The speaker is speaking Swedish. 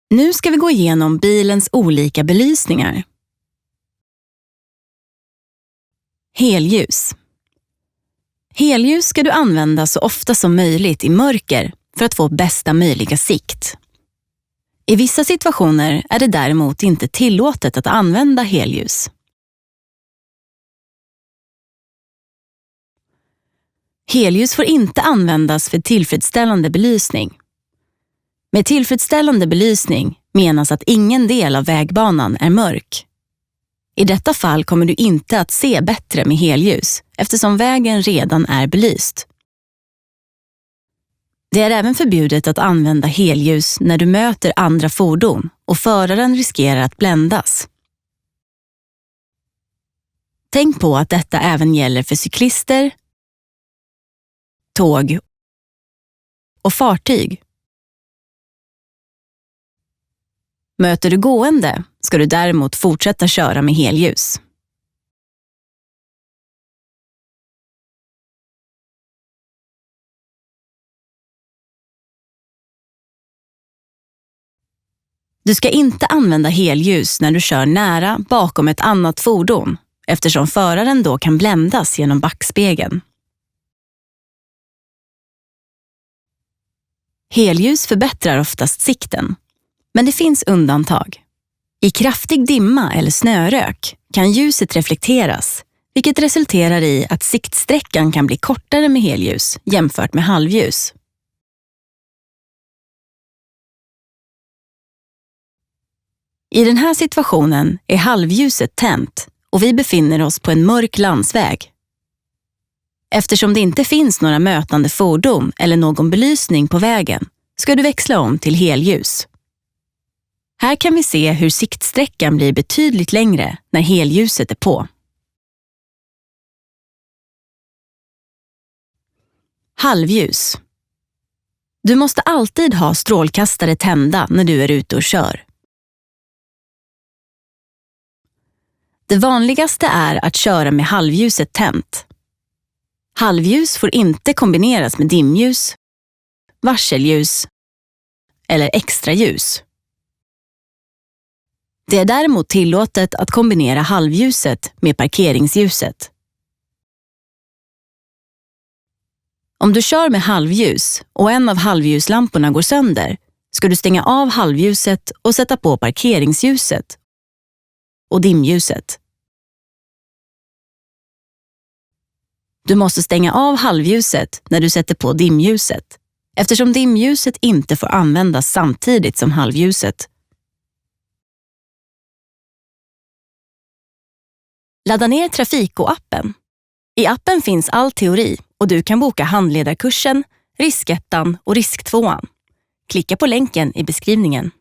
Nu ska vi gå igenom bilens olika belysningar. Helljus. Helljus ska du använda så ofta som möjligt i mörker för att få bästa möjliga sikt. I vissa situationer är det däremot inte tillåtet att använda helljus. Helljus får inte användas för tillfredsställande belysning. Med tillfredsställande belysning menas att ingen del av vägbanan är mörk. I detta fall kommer du inte att se bättre med helljus eftersom vägen redan är belyst. Det är även förbjudet att använda helljus när du möter andra fordon och föraren riskerar att bländas. Tänk på att detta även gäller för cyklister, tåg och fartyg. Möter du gående ska du däremot fortsätta köra med helljus. Du ska inte använda helljus när du kör nära bakom ett annat fordon eftersom föraren då kan bländas genom backspegeln. Helljus förbättrar oftast sikten, men det finns undantag. I kraftig dimma eller snörök kan ljuset reflekteras, vilket resulterar i att siktsträckan kan bli kortare med helljus jämfört med halvljus. I den här situationen är halvljuset tänt och vi befinner oss på en mörk landsväg. Eftersom det inte finns några mötande fordon eller någon belysning på vägen ska du växla om till helljus. Här kan vi se hur siktsträckan blir betydligt längre när helljuset är på. Halvljus. Du måste alltid ha strålkastare tända när du är ute och kör. Det vanligaste är att köra med halvljuset tänt. Halvljus får inte kombineras med dimljus, varselljus eller extraljus. Det är däremot tillåtet att kombinera halvljuset med parkeringsljuset. Om du kör med halvljus och en av halvljuslamporna går sönder ska du stänga av halvljuset och sätta på parkeringsljuset och dimljuset. Du måste stänga av halvljuset när du sätter på dimljuset eftersom dimljuset inte får användas samtidigt som halvljuset. Ladda ner Trafiko-appen. I appen finns all teori och du kan boka handledarkursen, riskettan och risktvåan. Klicka på länken i beskrivningen.